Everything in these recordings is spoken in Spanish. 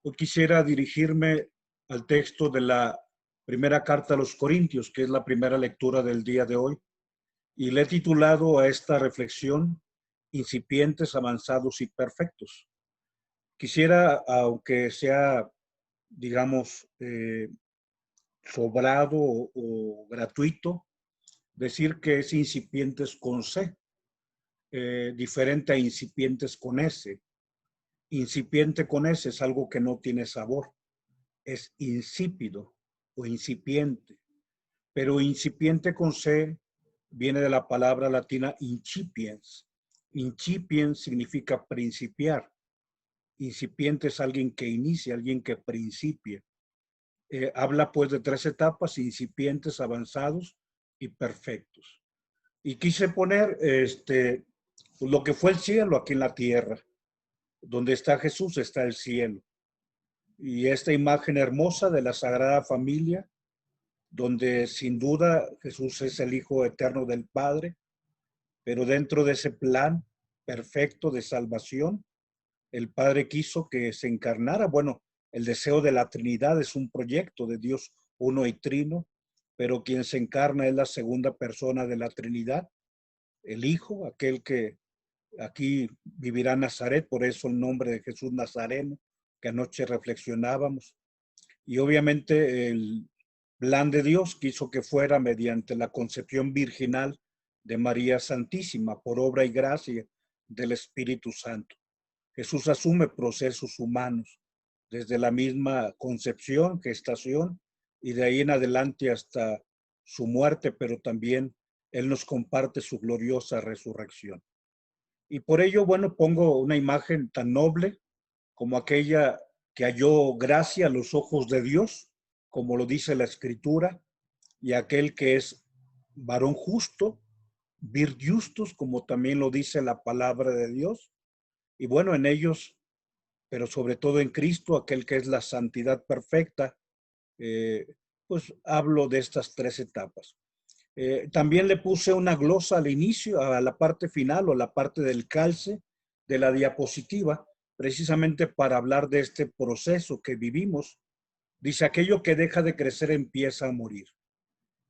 Hoy quisiera dirigirme al texto de la primera carta a los Corintios, que es la primera lectura del día de hoy, y le he titulado a esta reflexión Incipientes, avanzados y perfectos. Quisiera, aunque sea, digamos, sobrado o gratuito, decir que es incipientes con C, diferente a incipientes con S. Incipiente con S es algo que no tiene sabor, es insípido o incipiente, pero incipiente con C viene de la palabra latina incipiens. Incipiens significa principiar. Incipiente es alguien que inicia, alguien que principia. Habla pues de tres etapas: incipientes, avanzados y perfectos. Y quise poner lo que fue el cielo aquí en la tierra. Donde está Jesús está el cielo. Y esta imagen hermosa de la Sagrada Familia, donde sin duda Jesús es el Hijo eterno del Padre, pero dentro de ese plan perfecto de salvación, el Padre quiso que se encarnara. Bueno, el deseo de la Trinidad es un proyecto de Dios uno y trino, pero quien se encarna es la segunda persona de la Trinidad, el Hijo, aquel que aquí vivirá Nazaret, por eso el nombre de Jesús Nazareno, que anoche reflexionábamos. Y obviamente el plan de Dios quiso que fuera mediante la concepción virginal de María Santísima, por obra y gracia del Espíritu Santo. Jesús asume procesos humanos, desde la misma concepción, gestación, y de ahí en adelante hasta su muerte, pero también Él nos comparte su gloriosa resurrección. Y por ello, bueno, pongo una imagen tan noble como aquella que halló gracia a los ojos de Dios, como lo dice la Escritura, y aquel que es varón justo, vir justus, como también lo dice la palabra de Dios. Y bueno, en ellos, pero sobre todo en Cristo, aquel que es la santidad perfecta, pues hablo de estas tres etapas. También le puse una glosa al inicio, a la parte final o la parte del calce de la diapositiva, precisamente para hablar de este proceso que vivimos. Dice: aquello que deja de crecer empieza a morir.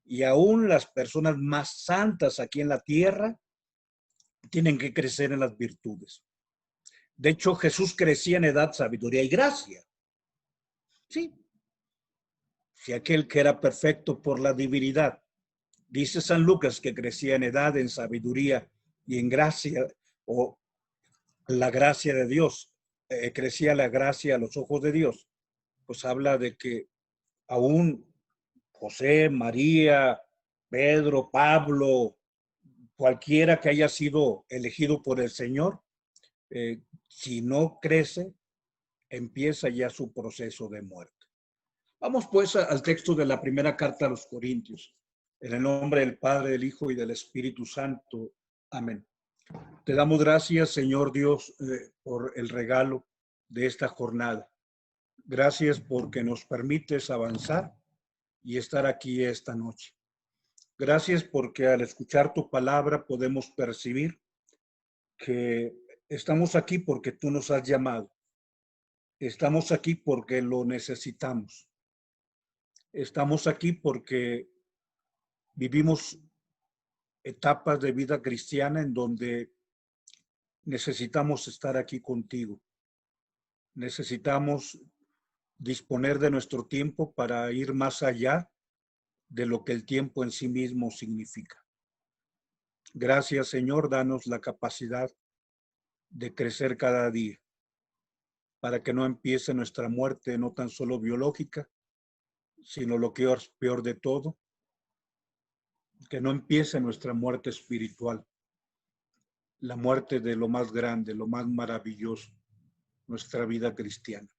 Y aún las personas más santas aquí en la tierra tienen que crecer en las virtudes. De hecho, Jesús crecía en edad, sabiduría y gracia. Sí. Si aquel que era perfecto por la divinidad, dice San Lucas que crecía en edad, en sabiduría y en gracia, o la gracia de Dios, crecía la gracia a los ojos de Dios, pues habla de que aún José, María, Pedro, Pablo, cualquiera que haya sido elegido por el Señor, si no crece, empieza ya su proceso de muerte. Vamos pues al texto de la primera carta a los Corintios. En el nombre del Padre, del Hijo y del Espíritu Santo. Amén. Te damos gracias, Señor Dios, por el regalo de esta jornada. Gracias porque nos permites avanzar y estar aquí esta noche. Gracias porque al escuchar tu palabra podemos percibir que estamos aquí porque tú nos has llamado. Estamos aquí porque lo necesitamos. Estamos aquí porque vivimos etapas de vida cristiana en donde necesitamos estar aquí contigo. Necesitamos disponer de nuestro tiempo para ir más allá de lo que el tiempo en sí mismo significa. Gracias, Señor, danos la capacidad de crecer cada día para que no empiece nuestra muerte no tan solo biológica, sino lo que es peor de todo, que no empiece nuestra muerte espiritual, la muerte de lo más grande, lo más maravilloso, nuestra vida cristiana.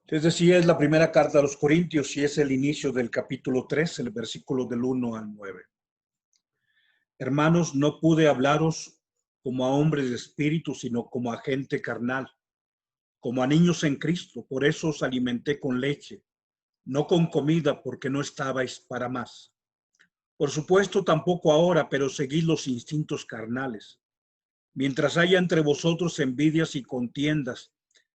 Es decir, es la primera carta a los Corintios y es el inicio del capítulo 3, el versículo del 1 al 9. Hermanos, no pude hablaros como a hombres de espíritu, sino como a gente carnal, como a niños en Cristo. Por eso os alimenté con leche, no con comida, porque no estabais para más. Por supuesto, tampoco ahora, pero seguid los instintos carnales. Mientras haya entre vosotros envidias y contiendas,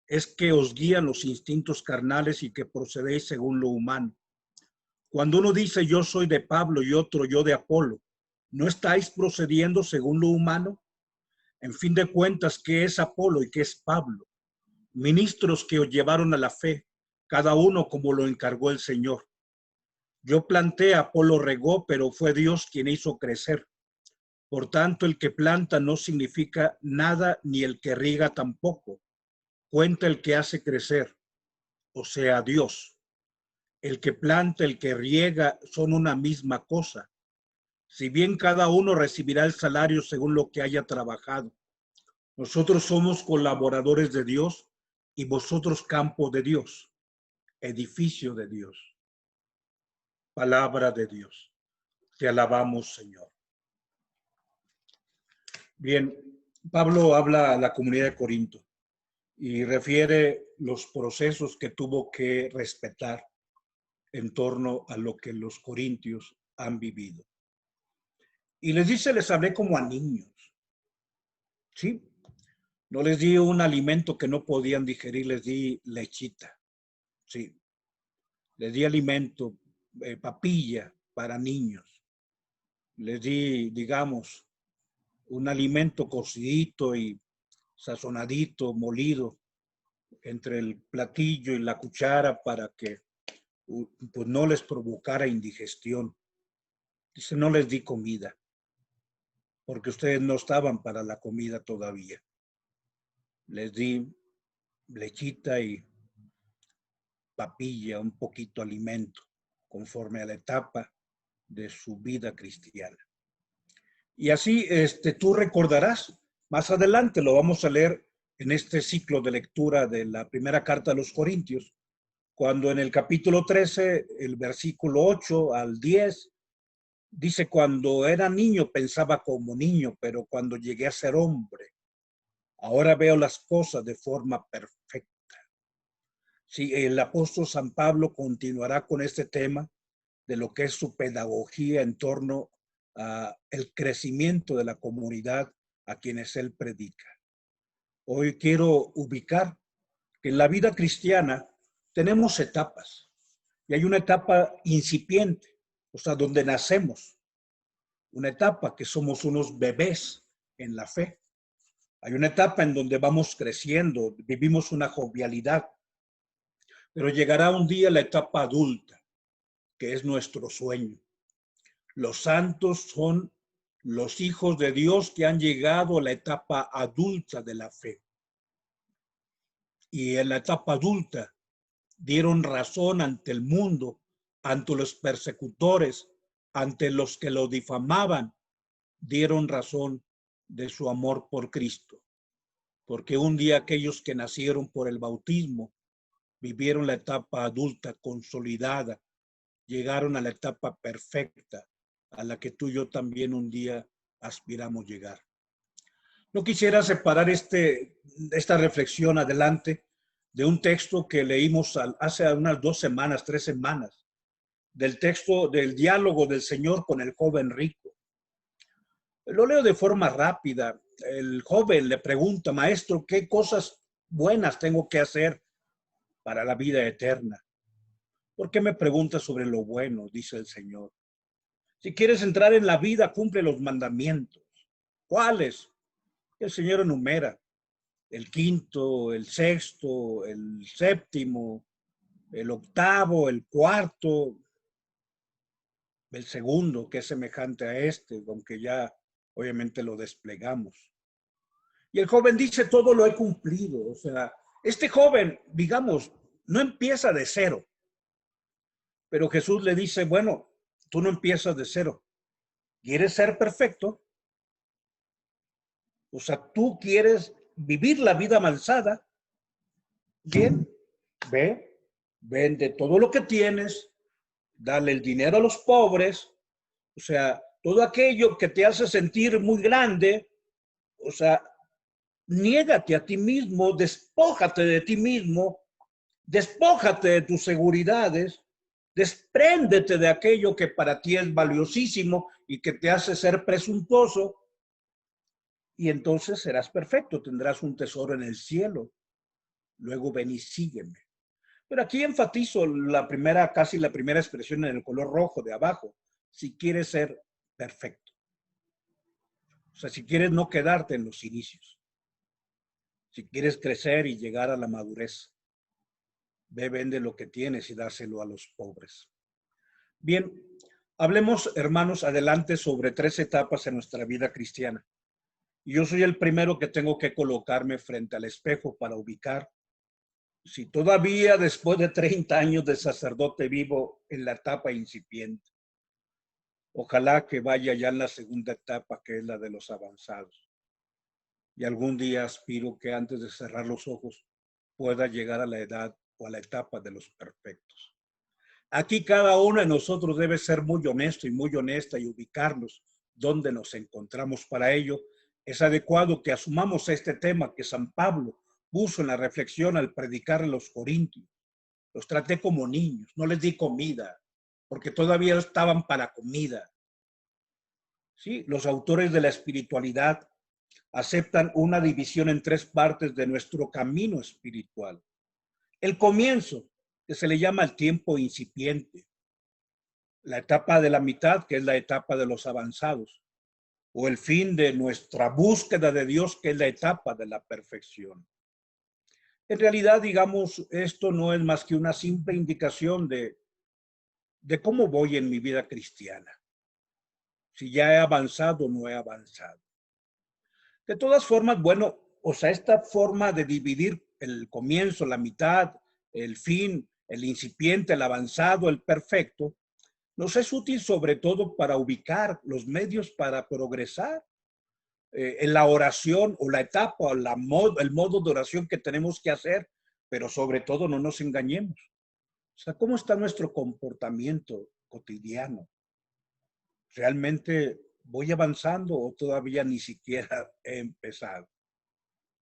es que os guían los instintos carnales y que procedéis según lo humano. Cuando uno dice yo soy de Pablo y otro yo de Apolo, ¿no estáis procediendo según lo humano? En fin de cuentas, ¿qué es Apolo y qué es Pablo? Ministros que os llevaron a la fe, cada uno como lo encargó el Señor. Yo planté, Apolo regó, pero fue Dios quien hizo crecer. Por tanto, el que planta no significa nada, ni el que riega tampoco. Cuenta el que hace crecer, o sea, Dios. El que planta, el que riega, son una misma cosa. Si bien cada uno recibirá el salario según lo que haya trabajado. Nosotros somos colaboradores de Dios y vosotros campo de Dios, edificio de Dios, palabra de Dios. Te alabamos, Señor. Bien, Pablo habla a la comunidad de Corinto y refiere los procesos que tuvo que respetar en torno a lo que los corintios han vivido. Y les dice, les hablé como a niños, ¿sí? No les di un alimento que no podían digerir, les di lechita, ¿sí? Les di alimento, papilla para niños. Les di, digamos, un alimento cocidito y sazonadito, molido, entre el platillo y la cuchara para que pues, no les provocara indigestión. Dice, no les di comida, porque ustedes no estaban para la comida todavía. Les di lechita y papilla, un poquito alimento, conforme a la etapa de su vida cristiana. Y así tú recordarás, más adelante lo vamos a leer en este ciclo de lectura de la primera carta a los Corintios, cuando en el capítulo 13, el versículo 8 al 10, dice, cuando era niño pensaba como niño, pero cuando llegué a ser hombre, ahora veo las cosas de forma perfecta. Sí, el apóstol San Pablo continuará con este tema de lo que es su pedagogía en torno al crecimiento de la comunidad a quienes él predica. Hoy quiero ubicar que en la vida cristiana tenemos etapas y hay una etapa incipiente, o sea, donde nacemos, una etapa que somos unos bebés en la fe. Hay una etapa en donde vamos creciendo, vivimos una jovialidad, pero llegará un día la etapa adulta, que es nuestro sueño. Los santos son los hijos de Dios que han llegado a la etapa adulta de la fe. Y en la etapa adulta dieron razón ante el mundo, ante los persecutores, ante los que lo difamaban, dieron razón de su amor por Cristo. Porque un día aquellos que nacieron por el bautismo vivieron la etapa adulta consolidada, llegaron a la etapa perfecta, a la que tú y yo también un día aspiramos llegar. No quisiera separar esta reflexión adelante de un texto que leímos hace unas 2 semanas, 3 semanas, del texto del diálogo del Señor con el joven rico. Lo leo de forma rápida. El joven le pregunta, maestro, ¿qué cosas buenas tengo que hacer para la vida eterna? ¿Por qué me preguntas sobre lo bueno? Dice el Señor. Si quieres entrar en la vida, cumple los mandamientos. ¿Cuáles? El Señor enumera. El quinto, el sexto, el séptimo, el octavo, el cuarto, el segundo, que es semejante a este, aunque ya obviamente lo desplegamos. Y el joven dice, todo lo he cumplido. O sea, este joven, digamos, no empieza de cero. Pero Jesús le dice, bueno, tú no empiezas de cero. ¿Quieres ser perfecto? O sea, tú quieres vivir la vida avanzada. Bien, ve, vende todo lo que tienes, dale el dinero a los pobres, o sea, todo aquello que te hace sentir muy grande, o sea, niégate a ti mismo, despójate de ti mismo, despójate de tus seguridades, despréndete de aquello que para ti es valiosísimo y que te hace ser presuntuoso, y entonces serás perfecto, tendrás un tesoro en el cielo. luego ven y sígueme. Pero aquí enfatizo casi la primera expresión en el color rojo de abajo. Si quieres ser perfecto. O sea, si quieres no quedarte en los inicios. Si quieres crecer y llegar a la madurez. Ve, vende lo que tienes y dáselo a los pobres. Bien, hablemos, hermanos, adelante sobre 3 etapas en nuestra vida cristiana. Yo soy el primero que tengo que colocarme frente al espejo para ubicar si todavía después de 30 años de sacerdote vivo en la etapa incipiente. Ojalá que vaya ya en la segunda etapa, que es la de los avanzados. Y algún día aspiro que antes de cerrar los ojos pueda llegar a la edad o a la etapa de los perfectos. Aquí cada uno de nosotros debe ser muy honesto y muy honesta y ubicarnos donde nos encontramos. Para ello es adecuado que asumamos este tema que San Pablo puso en la reflexión al predicar a los corintios. Los traté como niños, no les di comida, porque todavía estaban para comida. Sí, los autores de la espiritualidad aceptan una división en 3 partes de nuestro camino espiritual. El comienzo, que se le llama el tiempo incipiente. La etapa de la mitad, que es la etapa de los avanzados. O el fin de nuestra búsqueda de Dios, que es la etapa de la perfección. En realidad, digamos, esto no es más que una simple indicación de cómo voy en mi vida cristiana. Si ya he avanzado o no he avanzado. De todas formas, bueno, o sea, esta forma de dividir el comienzo, la mitad, el fin, el incipiente, el avanzado, el perfecto, nos es útil sobre todo para ubicar los medios para progresar en la oración o la etapa o el modo de oración que tenemos que hacer, pero sobre todo no nos engañemos. O sea, ¿cómo está nuestro comportamiento cotidiano? ¿Realmente voy avanzando o todavía ni siquiera he empezado?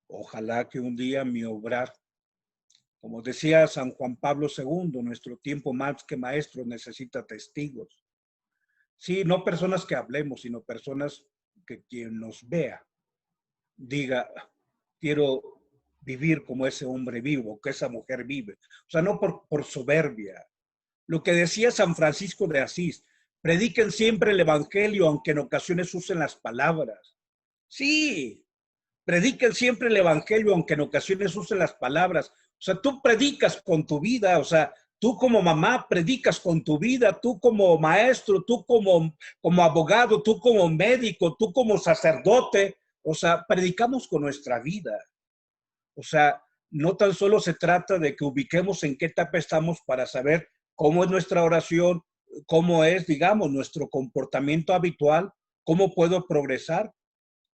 Ojalá que un día mi obrar, como decía San Juan Pablo II, nuestro tiempo más que maestro necesita testigos. Sí, no personas que hablemos, sino personas que quien nos vea diga, quiero vivir como ese hombre vivo, que esa mujer vive. O sea, no por soberbia. Lo que decía San Francisco de Asís, prediquen siempre el evangelio, aunque en ocasiones usen las palabras. Sí, prediquen siempre el evangelio, aunque en ocasiones usen las palabras. O sea, tú predicas con tu vida, o sea, tú como mamá predicas con tu vida, tú como maestro, tú como abogado, tú como médico, tú como sacerdote, o sea, predicamos con nuestra vida. O sea, no tan solo se trata de que ubiquemos en qué etapa estamos para saber cómo es nuestra oración, cómo es, digamos, nuestro comportamiento habitual, cómo puedo progresar.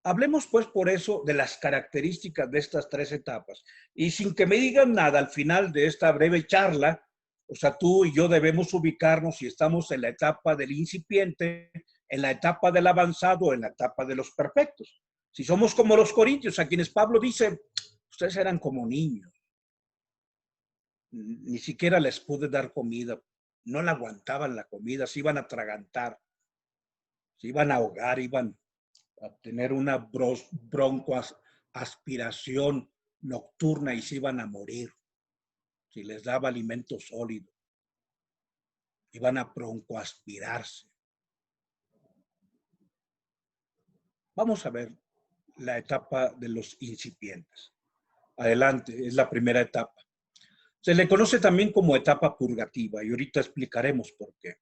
Hablemos pues por eso de las características de estas 3 etapas. Y sin que me digan nada al final de esta breve charla, o sea, tú y yo debemos ubicarnos si estamos en la etapa del incipiente, en la etapa del avanzado, en la etapa de los perfectos. Si somos como los corintios, a quienes Pablo dice, ustedes eran como niños, ni siquiera les pude dar comida, no la aguantaban la comida, se iban a atragantar, se iban a ahogar, iban a tener una broncoaspiración nocturna y se iban a morir si les daba alimento sólido. Iban a broncoaspirarse. Vamos a ver la etapa de los incipientes. Adelante, es la primera etapa. Se le conoce también como etapa purgativa y ahorita explicaremos por qué.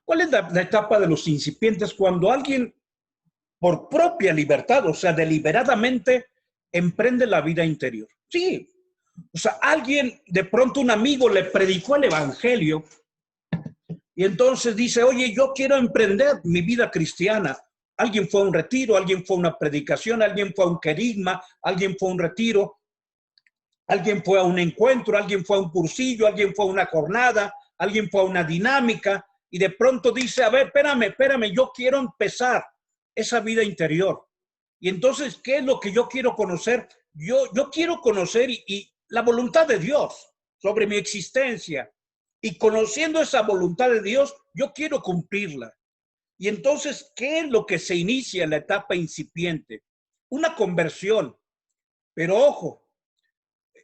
¿Cuál es la etapa de los incipientes? Cuando alguien por propia libertad, o sea, deliberadamente emprende la vida interior. Sí, o sea, alguien, de pronto un amigo le predicó el evangelio y entonces dice, oye, yo quiero emprender mi vida cristiana. Alguien fue a un retiro, alguien fue a una predicación, alguien fue a un querigma, alguien fue a un retiro, alguien fue a un encuentro, alguien fue a un cursillo, alguien fue a una jornada, alguien fue a una dinámica y de pronto dice, a ver, espérame, yo quiero empezar esa vida interior. Y entonces, ¿qué es lo que yo quiero conocer? Yo quiero conocer y la voluntad de Dios sobre mi existencia. Y conociendo esa voluntad de Dios, yo quiero cumplirla. Y entonces, ¿qué es lo que se inicia en la etapa incipiente? Una conversión. Pero ojo,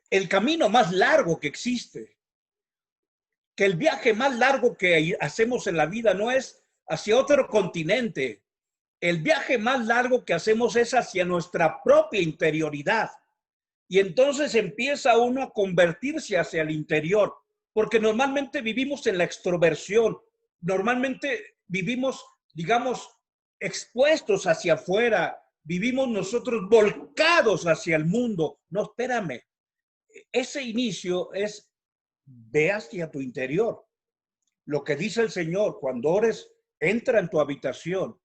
el camino más largo que existe, que el viaje más largo que hacemos en la vida no es hacia otro continente. El viaje más largo que hacemos es hacia nuestra propia interioridad. Y entonces empieza uno a convertirse hacia el interior, porque normalmente vivimos en la extroversión, normalmente vivimos, digamos, expuestos hacia afuera, vivimos nosotros volcados hacia el mundo. No, espérame, ese inicio es ve hacia tu interior. Lo que dice el Señor, cuando ores, entra en tu habitación.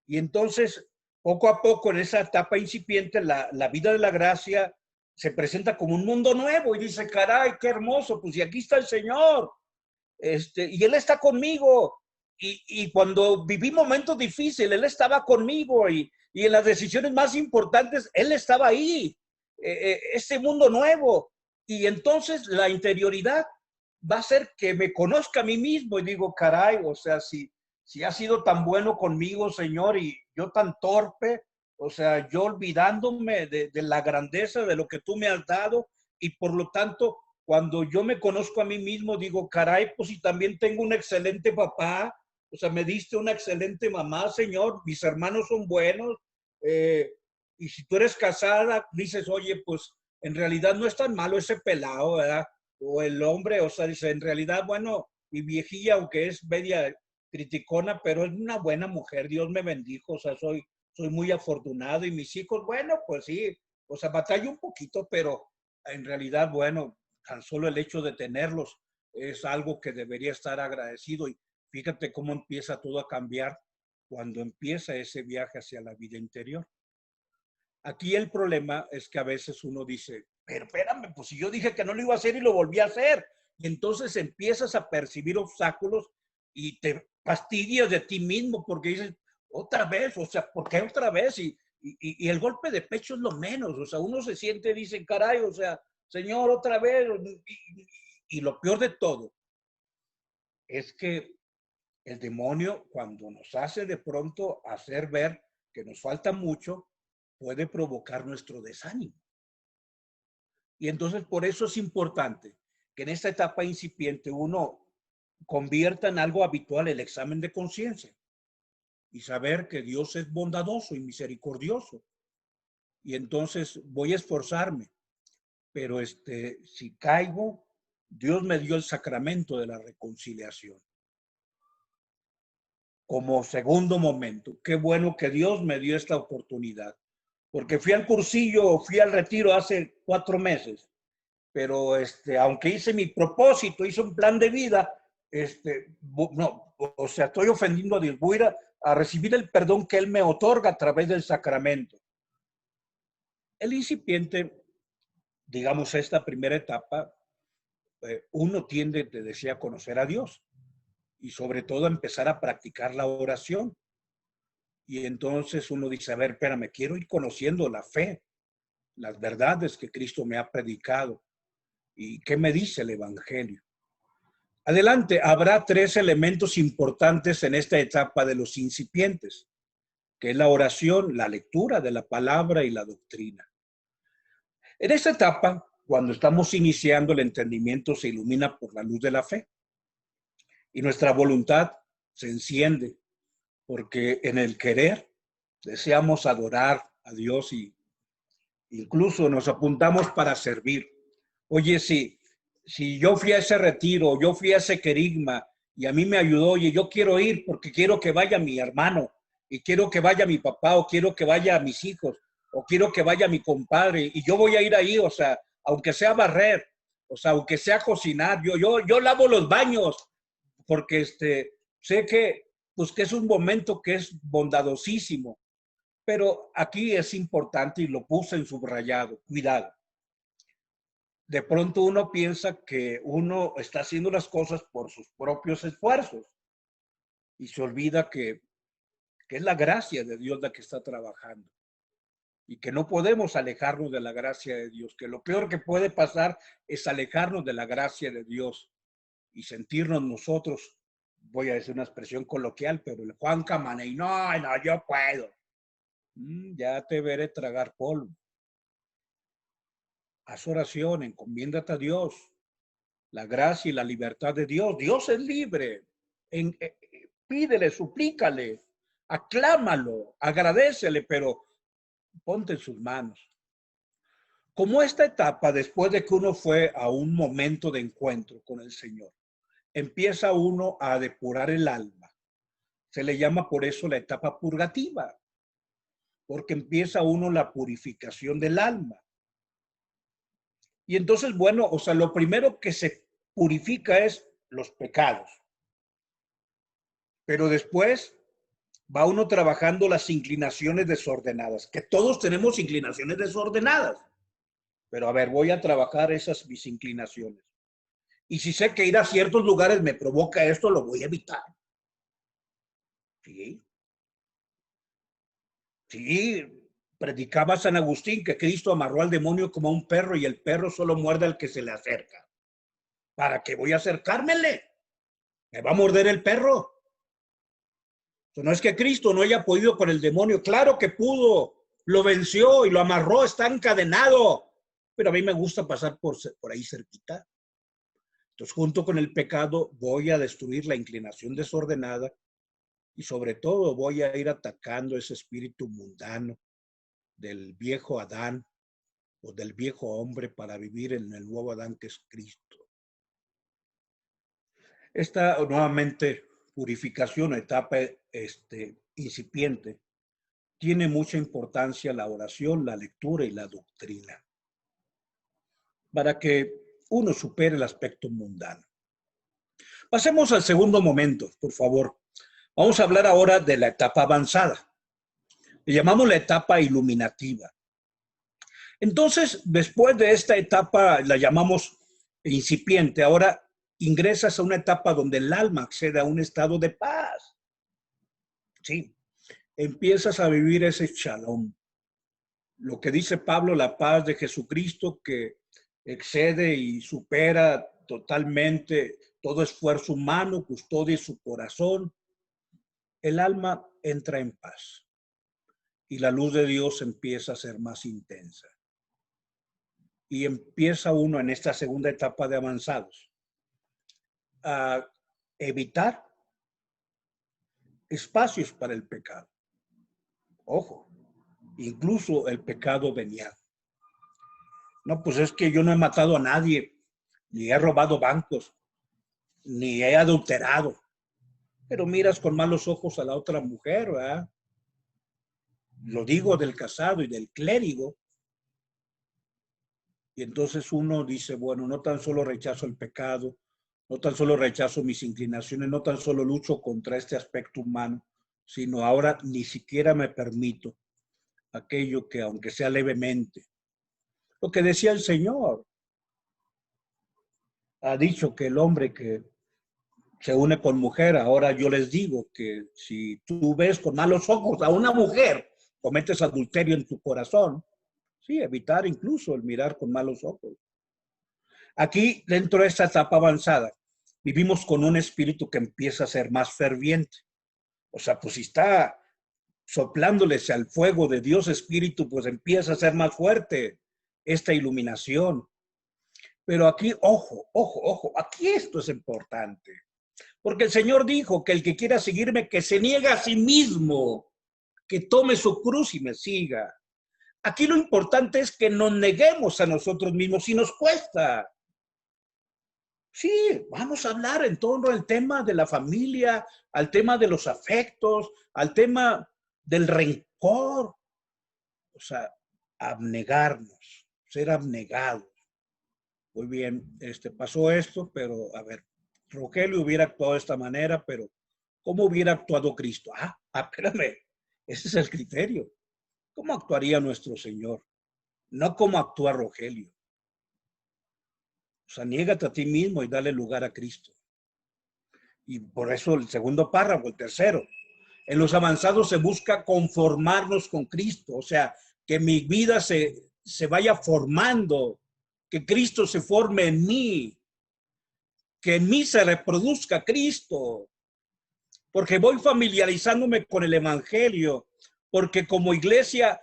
Y entonces, poco a poco, en esa etapa incipiente, la vida de la gracia se presenta como un mundo nuevo y dice, caray, qué hermoso, pues y aquí está el Señor, y Él está conmigo. Y cuando viví momentos difíciles, Él estaba conmigo y en las decisiones más importantes, Él estaba ahí, ese mundo nuevo. Y entonces la interioridad va a ser que me conozca a mí mismo y digo, caray, o sea, si has sido tan bueno conmigo, Señor, y yo tan torpe, o sea, yo olvidándome de la grandeza de lo que tú me has dado y por lo tanto, cuando yo me conozco a mí mismo, digo, caray, pues si también tengo un excelente papá, o sea, me diste una excelente mamá, Señor, mis hermanos son buenos, y si tú eres casada, dices, oye, pues en realidad no es tan malo ese pelado, ¿verdad? O el hombre, o sea, dice, en realidad, bueno, mi viejilla, aunque es media criticona, pero es una buena mujer, Dios me bendijo, o sea, soy muy afortunado y mis hijos, bueno, pues sí, o sea, batallo un poquito, pero en realidad, bueno, tan solo el hecho de tenerlos es algo que debería estar agradecido y fíjate cómo empieza todo a cambiar cuando empieza ese viaje hacia la vida interior. Aquí el problema es que a veces uno dice, pero espérame, pues si yo dije que no lo iba a hacer y lo volví a hacer. Y entonces empiezas a percibir obstáculos y te fastidias de ti mismo porque dices, otra vez, o sea, ¿por qué otra vez? Y el golpe de pecho es lo menos, o sea, uno se siente, dice, caray, o sea, Señor, otra vez. Y lo peor de todo es que el demonio, cuando nos hace de pronto hacer ver que nos falta mucho, puede provocar nuestro desánimo. Y entonces por eso es importante que en esta etapa incipiente uno convierta en algo habitual el examen de conciencia y saber que Dios es bondadoso y misericordioso. Y entonces voy a esforzarme, pero si caigo, Dios me dio el sacramento de la reconciliación. Como segundo momento, qué bueno que Dios me dio esta oportunidad, porque fui al cursillo, fui al retiro hace 4 meses, pero aunque hice mi propósito, hice un plan de vida, no, o sea, estoy ofendiendo a Dios, voy a ir a recibir el perdón que Él me otorga a través del sacramento. El incipiente, digamos, esta primera etapa, uno tiende, te decía, a conocer a Dios y sobre todo a empezar a practicar la oración. Y entonces uno dice, a ver, espérame, quiero ir conociendo la fe, las verdades que Cristo me ha predicado y qué me dice el Evangelio. Adelante, habrá 3 elementos importantes en esta etapa de los incipientes, que es la oración, la lectura de la palabra y la doctrina. En esta etapa, cuando estamos iniciando, el entendimiento se ilumina por la luz de la fe y nuestra voluntad se enciende, porque en el querer deseamos adorar a Dios y incluso nos apuntamos para servir. Oye, si yo fui a ese retiro, yo fui a ese querigma y a mí me ayudó, oye, yo quiero ir porque quiero que vaya mi hermano y quiero que vaya mi papá o quiero que vaya mis hijos o quiero que vaya mi compadre y yo voy a ir ahí, o sea, aunque sea barrer, o sea, aunque sea cocinar, yo lavo los baños porque sé que, pues, que es un momento que es bondadosísimo, pero aquí es importante y lo puse en subrayado, cuidado. De pronto uno piensa que uno está haciendo las cosas por sus propios esfuerzos y se olvida que es la gracia de Dios la que está trabajando y que no podemos alejarnos de la gracia de Dios, que lo peor que puede pasar es alejarnos de la gracia de Dios y sentirnos nosotros, voy a decir una expresión coloquial, pero el Juan Camaney, no, yo puedo. Ya te veré tragar polvo. haz oración, encomiéndate a Dios, la gracia y la libertad de Dios. Dios es libre. Pídele, suplícale, aclámalo, agradécele, pero ponte en sus manos. Como esta etapa, después de que uno fue a un momento de encuentro con el Señor, empieza uno a depurar el alma. Se le llama por eso la etapa purgativa, porque empieza uno la purificación del alma. Y entonces, bueno, o sea, lo primero que se purifica es los pecados. Pero después va uno trabajando las inclinaciones desordenadas, que todos tenemos inclinaciones desordenadas. Pero a ver, voy a trabajar esas mis inclinaciones. Y si sé que ir a ciertos lugares me provoca esto, lo voy a evitar. Sí. Sí, predicaba San Agustín que Cristo amarró al demonio como a un perro y el perro solo muerde al que se le acerca. ¿Para qué voy a acercármele? ¿Me va a morder el perro? No es que Cristo no haya podido con el demonio. Claro que pudo. Lo venció y lo amarró. Está encadenado. Pero a mí me gusta pasar por ahí cerquita. Entonces, junto con el pecado, voy a destruir la inclinación desordenada y sobre todo voy a ir atacando ese espíritu mundano del viejo Adán o del viejo hombre para vivir en el nuevo Adán que es Cristo. Esta nuevamente purificación, etapa incipiente, tiene mucha importancia la oración, la lectura y la doctrina para que uno supere el aspecto mundano. Pasemos al segundo momento, por favor. Vamos a hablar ahora de la etapa avanzada. Le llamamos la etapa iluminativa. Entonces, después de esta etapa, la llamamos incipiente, ahora ingresas a una etapa donde el alma accede a un estado de paz. Sí, empiezas a vivir ese shalom. Lo que dice Pablo, la paz de Jesucristo que excede y supera totalmente todo esfuerzo humano, custodia su corazón. El alma entra en paz y la luz de Dios empieza a ser más intensa. Y empieza uno en esta segunda etapa de avanzados a evitar espacios para el pecado. Ojo, incluso el pecado venial. No, pues es que yo no he matado a nadie, ni he robado bancos, ni he adulterado. Pero miras con malos ojos a la otra mujer, ¿verdad? Lo digo del casado y del clérigo. Y entonces uno dice, bueno, no tan solo rechazo el pecado, no tan solo rechazo mis inclinaciones, no tan solo lucho contra este aspecto humano, sino ahora ni siquiera me permito aquello que, aunque sea levemente, lo que decía el Señor, ha dicho que el hombre que se une con mujer, ahora yo les digo que si tú ves con malos ojos a una mujer, cometes adulterio en tu corazón. Sí, evitar incluso el mirar con malos ojos. Aquí, dentro de esta etapa avanzada, vivimos con un espíritu que empieza a ser más ferviente. O sea, pues si está soplándoles al fuego de Dios Espíritu, pues empieza a ser más fuerte esta iluminación. Pero aquí, ojo, aquí esto es importante. Porque el Señor dijo que el que quiera seguirme, que se niegue a sí mismo, que tome su cruz y me siga. Aquí lo importante es que nos neguemos a nosotros mismos si nos cuesta. Sí, vamos a hablar en torno al tema de la familia, al tema de los afectos, al tema del rencor. O sea, abnegarnos, ser abnegados. Muy bien, pasó esto, pero a ver, Rogelio hubiera actuado de esta manera, pero ¿cómo hubiera actuado Cristo? Espérame, ese es el criterio. ¿Cómo actuaría nuestro Señor? No cómo actúa Rogelio. O sea, niégate a ti mismo y dale lugar a Cristo. Y por eso el segundo párrafo, el tercero. En los avanzados se busca conformarnos con Cristo, o sea, que mi vida se vaya formando, que Cristo se forme en mí, que en mí se reproduzca Cristo, porque voy familiarizándome con el Evangelio, porque como iglesia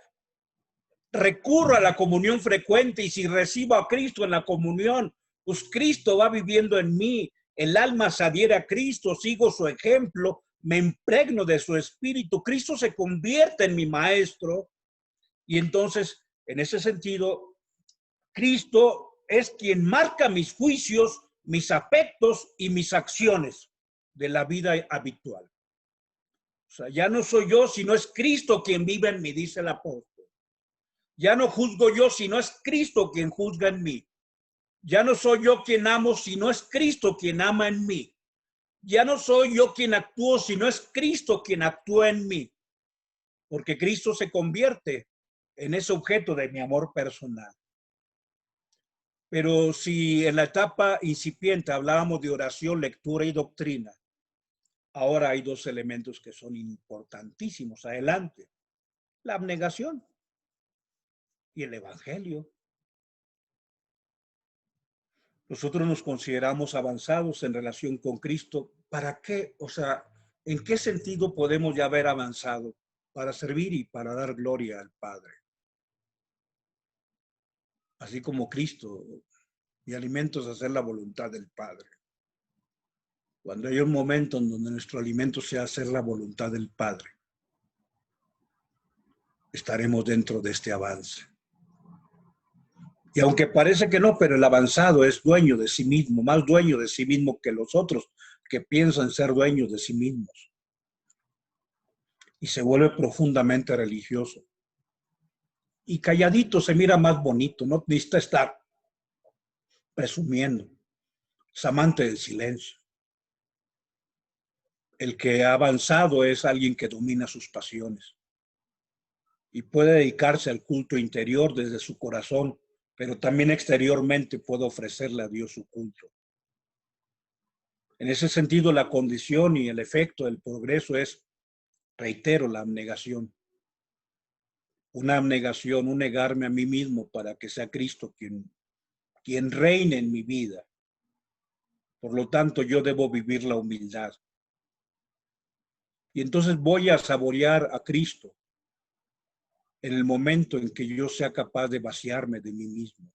recurro a la comunión frecuente y si recibo a Cristo en la comunión, pues Cristo va viviendo en mí, el alma se adhiere a Cristo, sigo su ejemplo, me impregno de su espíritu, Cristo se convierte en mi maestro y entonces, en ese sentido, Cristo es quien marca mis juicios, mis afectos y mis acciones de la vida habitual. O sea, ya no soy yo, sino es Cristo quien vive en mí, dice el apóstol. Ya no juzgo yo, sino es Cristo quien juzga en mí. Ya no soy yo quien amo, sino es Cristo quien ama en mí. Ya no soy yo quien actúo, sino es Cristo quien actúa en mí. Porque Cristo se convierte en ese objeto de mi amor personal. Pero si en la etapa incipiente hablábamos de oración, lectura y doctrina, ahora hay dos elementos que son importantísimos. Adelante. La abnegación y el evangelio. Nosotros nos consideramos avanzados en relación con Cristo. ¿Para qué? O sea, ¿en qué sentido podemos ya haber avanzado? Para servir y para dar gloria al Padre. Así como Cristo, mi alimento es hacer la voluntad del Padre. Cuando hay un momento en donde nuestro alimento sea hacer la voluntad del Padre, estaremos dentro de este avance. Y aunque parece que no, pero el avanzado es dueño de sí mismo, más dueño de sí mismo que los otros que piensan ser dueños de sí mismos. Y se vuelve profundamente religioso. Y calladito se mira más bonito, no necesita estar presumiendo. Es amante del silencio. El que ha avanzado es alguien que domina sus pasiones y puede dedicarse al culto interior desde su corazón, pero también exteriormente puede ofrecerle a Dios su culto. En ese sentido, la condición y el efecto del progreso es, reitero, la abnegación. Una abnegación, un negarme a mí mismo para que sea Cristo quien reine en mi vida. Por lo tanto, yo debo vivir la humildad. Y entonces voy a saborear a Cristo en el momento en que yo sea capaz de vaciarme de mí mismo.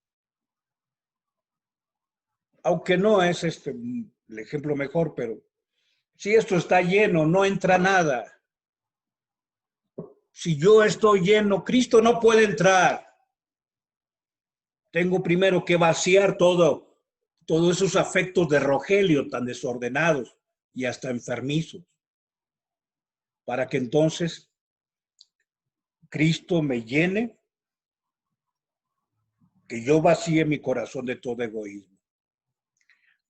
Aunque no es el ejemplo mejor, pero si esto está lleno, no entra nada. Si yo estoy lleno, Cristo no puede entrar. Tengo primero que vaciar todos esos afectos de Rogelio tan desordenados y hasta enfermizos, para que entonces Cristo me llene, que yo vacíe mi corazón de todo egoísmo.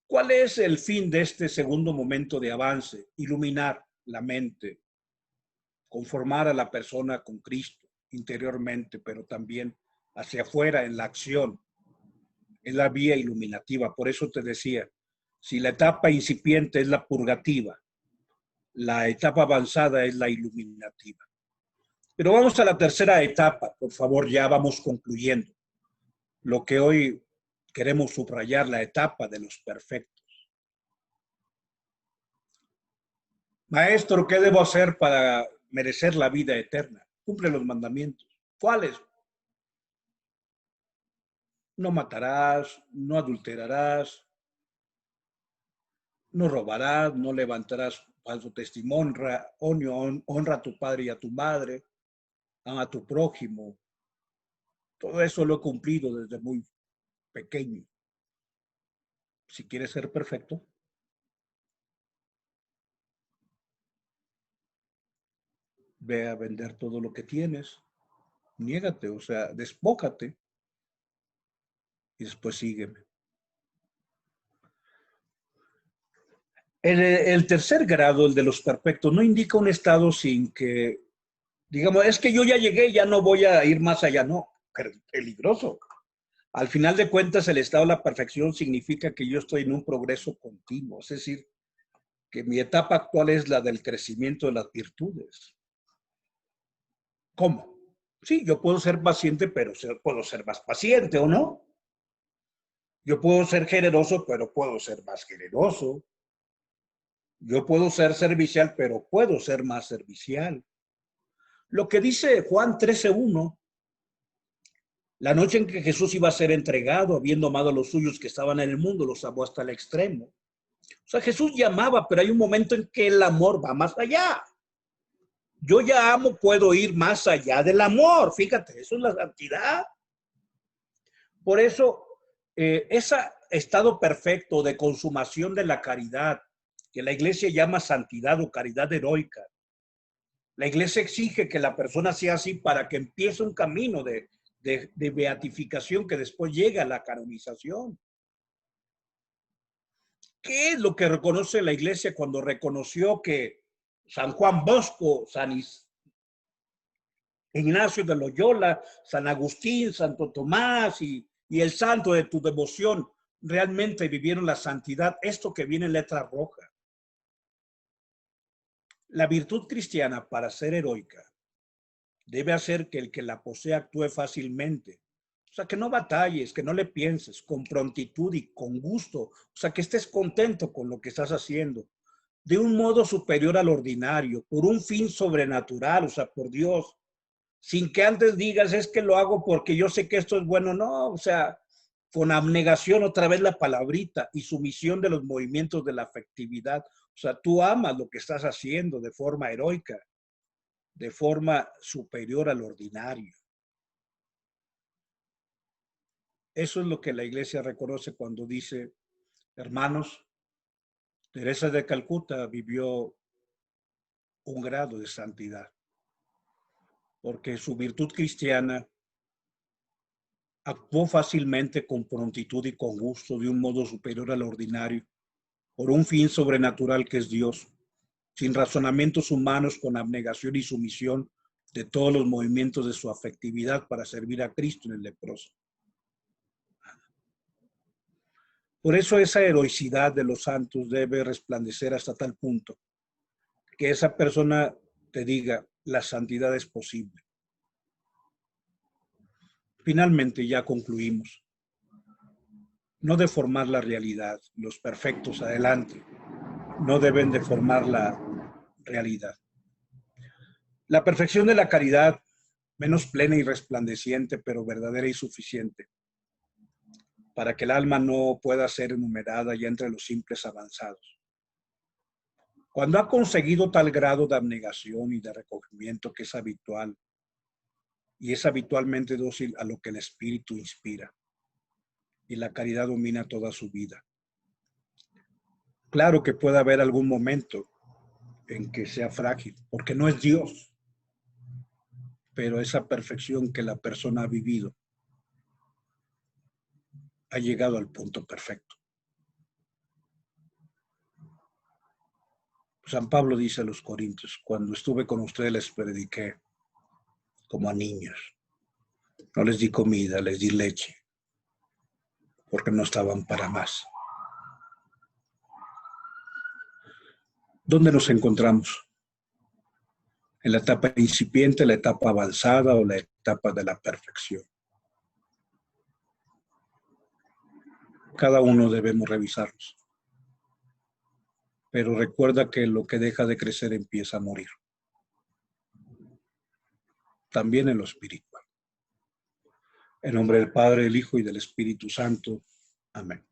¿Cuál es el fin de este segundo momento de avance? Iluminar la mente, conformar a la persona con Cristo interiormente, pero también hacia afuera en la acción. Es la vía iluminativa. Por eso te decía, si la etapa incipiente es la purgativa, la etapa avanzada es la iluminativa. Pero vamos a la tercera etapa, por favor, ya vamos concluyendo. Lo que hoy queremos subrayar, la etapa de los perfectos. Maestro, ¿qué debo hacer para merecer la vida eterna? Cumple los mandamientos. ¿Cuáles? No matarás, no adulterarás, no robarás, no levantarás falso testimonio, honra a tu padre y a tu madre, ama a tu prójimo. Todo eso lo he cumplido desde muy pequeño. Si quieres ser perfecto, ve a vender todo lo que tienes, niégate, o sea, despójate y después sígueme. El tercer grado, el de los perfectos, no indica un estado sin que, digamos, es que yo ya llegué, ya no voy a ir más allá, no, peligroso. Al final de cuentas, el estado de la perfección significa que yo estoy en un progreso continuo, es decir, que mi etapa actual es la del crecimiento de las virtudes. ¿Cómo? Sí, yo puedo ser paciente, pero puedo ser más paciente, ¿o no? Yo puedo ser generoso, pero puedo ser más generoso. Yo puedo ser servicial, pero puedo ser más servicial. Lo que dice Juan 13:1 La noche en que Jesús iba a ser entregado, habiendo amado a los suyos que estaban en el mundo, los amó hasta el extremo. O sea, Jesús llamaba, pero hay un momento en que el amor va más allá. Yo ya amo, puedo ir más allá del amor. Fíjate, eso es la santidad. Por eso, ese estado perfecto de consumación de la caridad, que la iglesia llama santidad o caridad heroica, la iglesia exige que la persona sea así para que empiece un camino de beatificación que después llega a la canonización. ¿Qué es lo que reconoce la iglesia cuando reconoció que San Juan Bosco, San Ignacio de Loyola, San Agustín, Santo Tomás y el santo de tu devoción realmente vivieron la santidad? Esto que viene en letra roja. La virtud cristiana, para ser heroica, debe hacer que el que la posee actúe fácilmente. O sea, que no batalles, que no le pienses, con prontitud y con gusto. O sea, que estés contento con lo que estás haciendo, de un modo superior al ordinario, por un fin sobrenatural, o sea, por Dios, sin que antes digas, es que lo hago porque yo sé que esto es bueno. No, o sea, con abnegación, otra vez la palabrita, y sumisión de los movimientos de la afectividad. O sea, tú amas lo que estás haciendo de forma heroica, de forma superior al ordinario. Eso es lo que la iglesia reconoce cuando dice, hermanos, Teresa de Calcuta vivió un grado de santidad, porque su virtud cristiana actuó fácilmente, con prontitud y con gusto, de un modo superior al ordinario, por un fin sobrenatural que es Dios, sin razonamientos humanos, con abnegación y sumisión de todos los movimientos de su afectividad para servir a Cristo en el leproso. Por eso esa heroicidad de los santos debe resplandecer hasta tal punto que esa persona te diga, la santidad es posible. Finalmente, ya concluimos. No deformar la realidad. Los perfectos, adelante, no deben deformar la realidad. La perfección de la caridad, menos plena y resplandeciente, pero verdadera y suficiente, para que el alma no pueda ser enumerada ya entre los simples avanzados. Cuando ha conseguido tal grado de abnegación y de recogimiento que es habitual, y es habitualmente dócil a lo que el Espíritu inspira, y la caridad domina toda su vida. Claro que puede haber algún momento en que sea frágil, porque no es Dios, pero esa perfección que la persona ha vivido ha llegado al punto perfecto. San Pablo dice a los Corintios, cuando estuve con ustedes les prediqué como a niños. No les di comida, les di leche, porque no estaban para más. ¿Dónde nos encontramos? ¿En la etapa incipiente, la etapa avanzada o la etapa de la perfección? Cada uno debemos revisarnos. Pero recuerda que lo que deja de crecer empieza a morir. También en lo espiritual. En nombre del Padre, del Hijo y del Espíritu Santo. Amén.